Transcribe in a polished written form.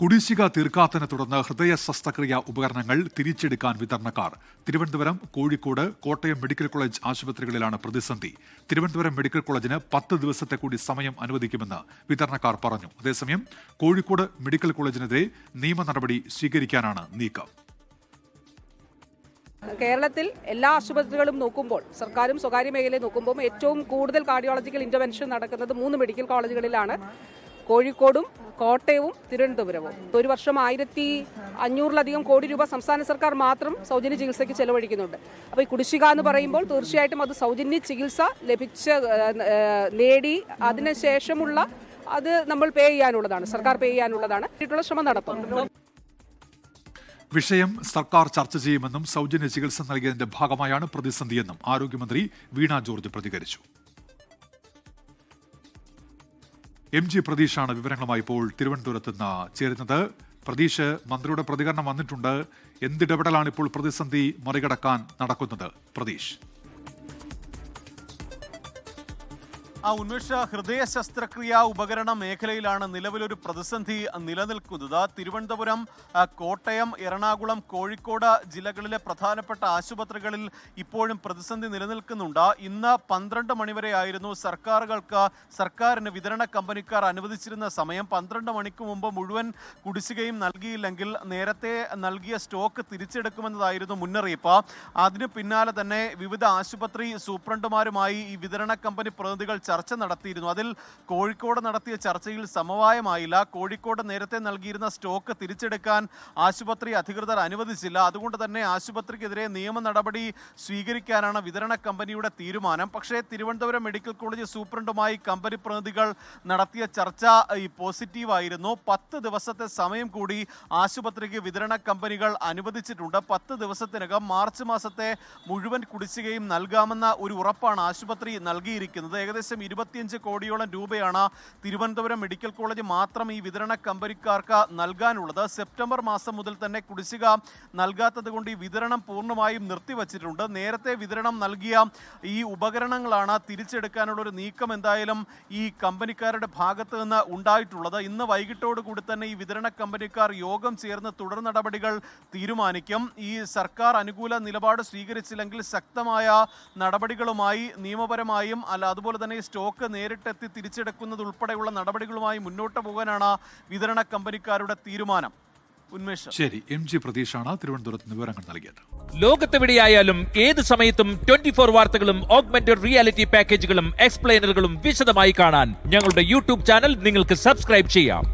കുടിശ്ശിക തീർക്കാത്തതിനെ തുടർന്ന് ഹൃദയ ശസ്ത്രക്രിയാ ഉപകരണങ്ങൾ തിരിച്ചെടുക്കാൻ വിതരണക്കാർ. തിരുവനന്തപുരം, കോഴിക്കോട്, കോട്ടയം മെഡിക്കൽ കോളേജ് ആശുപത്രികളിലാണ് പ്രതിസന്ധി. തിരുവനന്തപുരം മെഡിക്കൽ കോളേജിന് 10 ദിവസത്തെ കൂടി സമയം അനുവദിക്കുമെന്ന് വിതരണക്കാർ പറഞ്ഞു. അതേസമയം കോഴിക്കോട് മെഡിക്കൽ കോളേജിനെതിരെ നിയമ നടപടി സ്വീകരിക്കാനാണ് നീക്കം. കേരളത്തിൽ എല്ലാ ആശുപത്രികളും നോക്കുമ്പോൾ, സർക്കാരും സ്വകാര്യ മേഖലയും നോക്കുമ്പോൾ ഏറ്റവും കൂടുതൽ കാർഡിയോളജിക്കൽ ഇന്റർവെൻഷൻ നടക്കുന്നത് 3 മെഡിക്കൽ കോളേജുകളിലാണ്: കോഴിക്കോടും, കോട്ടയവും, തിരുവനന്തപുരവും. ഒരു വർഷം 1500-ലധികം കോടി രൂപ സംസ്ഥാന സർക്കാർ മാത്രം സൗജന്യ ചികിത്സയ്ക്ക് ചെലവഴിക്കുന്നുണ്ട്. അപ്പോൾ ഈ കുടിശ്ശിക എന്ന് പറയുമ്പോൾ തീർച്ചയായിട്ടും അത് സൗജന്യ ചികിത്സ നേടി അതിനുശേഷമുള്ള അത് നമ്മൾ പേ ചെയ്യാനുള്ളതാണ്, സർക്കാർ പേ ചെയ്യാനുള്ളതാണ്. ഇതിനുള്ള ശ്രമം നടത്തും. വിഷയം സർക്കാർ ചർച്ച ചെയ്യുമെന്നും സൗജന്യ ചികിത്സ നൽകിയതിന്റെ ഭാഗമായാണ് പ്രതിസന്ധിയെന്നും ആരോഗ്യമന്ത്രി വീണ ജോർജ് പ്രതികരിച്ചു. MG പ്രതീഷാണ് വിവരങ്ങളുമായി ഇപ്പോൾ തിരുവനന്തപുരത്ത് നിന്ന് ചേരുന്നത്. പ്രതീഷ്, മന്ത്രിയുടെ പ്രതികരണം വന്നിട്ടുണ്ട്. എന്തിടപെടലാണ് ഇപ്പോൾ പ്രതിസന്ധി മറികടക്കാൻ നടക്കുന്നത്? പ്രതീഷ്. ഉന്മേഷ, ഹൃദയ ശസ്ത്രക്രിയാ ഉപകരണ മേഖലയിലാണ് നിലവിലൊരു പ്രതിസന്ധി നിലനിൽക്കുന്നത്. തിരുവനന്തപുരം, കോട്ടയം, എറണാകുളം, കോഴിക്കോട് ജില്ലകളിലെ പ്രധാനപ്പെട്ട ആശുപത്രികളിൽ ഇപ്പോഴും പ്രതിസന്ധി നിലനിൽക്കുന്നുണ്ട്. ഇന്ന് 12 മണിവരെയായിരുന്നു സർക്കാരിന് വിതരണ കമ്പനിക്കാർ അനുവദിച്ചിരുന്ന സമയം. 12 മണിക്ക് മുമ്പ് മുഴുവൻ കുടിശ്ശികയും നൽകിയില്ലെങ്കിൽ നേരത്തെ നൽകിയ സ്റ്റോക്ക് തിരിച്ചെടുക്കുമെന്നതായിരുന്നു മുന്നറിയിപ്പ്. അതിനു പിന്നാലെ തന്നെ വിവിധ ആശുപത്രി സൂപ്രണ്ടുമാരുമായി ഈ വിതരണ കമ്പനി പ്രതിനിധികൾ ചർച്ച നടത്തിയിരുന്നു. അതിൽ കോഴിക്കോട് നടത്തിയ ചർച്ചയിൽ സമവായമായില്ല. കോഴിക്കോട് നേരത്തെ നൽകിയിരുന്ന സ്റ്റോക്ക് തിരിച്ചെടുക്കാൻ ആശുപത്രി അധികൃതർ അനുവദിച്ചില്ല. അതുകൊണ്ട് തന്നെ ആശുപത്രിക്കെതിരെ നിയമ നടപടി സ്വീകരിക്കാനാണ് വിതരണ കമ്പനിയുടെ തീരുമാനം. പക്ഷേ തിരുവനന്തപുരം മെഡിക്കൽ കോളേജ് സൂപ്രണ്ടുമായി കമ്പനി പ്രതിനിധികൾ നടത്തിയ ചർച്ച പോസിറ്റീവായിരുന്നു. 10 ദിവസത്തെ സമയം കൂടി ആശുപത്രിക്ക് വിതരണ കമ്പനികൾ അനുവദിച്ചിട്ടുണ്ട്. 10 ദിവസത്തിനകം മാർച്ച് മാസത്തെ മുഴുവൻ കുടിശ്ശികയും നൽകാമെന്ന ഒരു ഉറപ്പാണ് ആശുപത്രി നൽകിയിരിക്കുന്നത്. ഏകദേശം 25 കോടിയോളം രൂപയാണ് തിരുവനന്തപുരം മെഡിക്കൽ കോളേജ് മാത്രം ഈ വിതരണ കമ്പനിക്കാർക്ക് നൽകാനുള്ളത്. സെപ്റ്റംബർ മാസം മുതൽ തന്നെ കുടിശ്ശിക നൽകാത്തത് കൊണ്ട് ഈ വിതരണം പൂർണ്ണമായും നിർത്തിവച്ചിട്ടുണ്ട്. നേരത്തെ വിതരണം നൽകിയ ഈ ഉപകരണങ്ങളാണ് തിരിച്ചെടുക്കാനുള്ള ഒരു നീക്കം എന്തായാലും ഈ കമ്പനിക്കാരുടെ ഭാഗത്ത് നിന്ന് ഉണ്ടായിട്ടുള്ളത്. ഇന്ന് വൈകിട്ടോടുകൂടി തന്നെ ഈ വിതരണ കമ്പനിക്കാർ യോഗം ചേർന്ന് തുടർ നടപടികൾ തീരുമാനിക്കും. ഈ സർക്കാർ അനുകൂല നിലപാട് സ്വീകരിച്ചില്ലെങ്കിൽ ശക്തമായ നടപടികളുമായി നിയമപരമായും അതുപോലെ തന്നെ സ്റ്റോക്ക് നേരിട്ടെത്തി തിരിച്ചെടുക്കുന്നത് ഉൾപ്പെടെയുള്ള നടപടികളുമായി മുന്നോട്ട് പോകാനാണ് വിതരണ കമ്പനിക്കാരുടെ തീരുമാനം. ഉന്മേഷ്. ശരി, MG പ്രതീഷാണ് തിരുവനന്തപുരത്ത് വിവരങ്ങൾ നൽകിയത്. ലോകത്തെവിടെയായാലും ഏത് സമയത്തും 24 വാർത്തകളും ഓഗ്മെന്റഡ് റിയാലിറ്റി പാക്കേജുകളും എക്സ്പ്ലെയിനറുകളും വിശദമായി കാണാൻ ഞങ്ങളുടെ YouTube ചാനൽ നിങ്ങൾക്ക് സബ്സ്ക്രൈബ് ചെയ്യാം.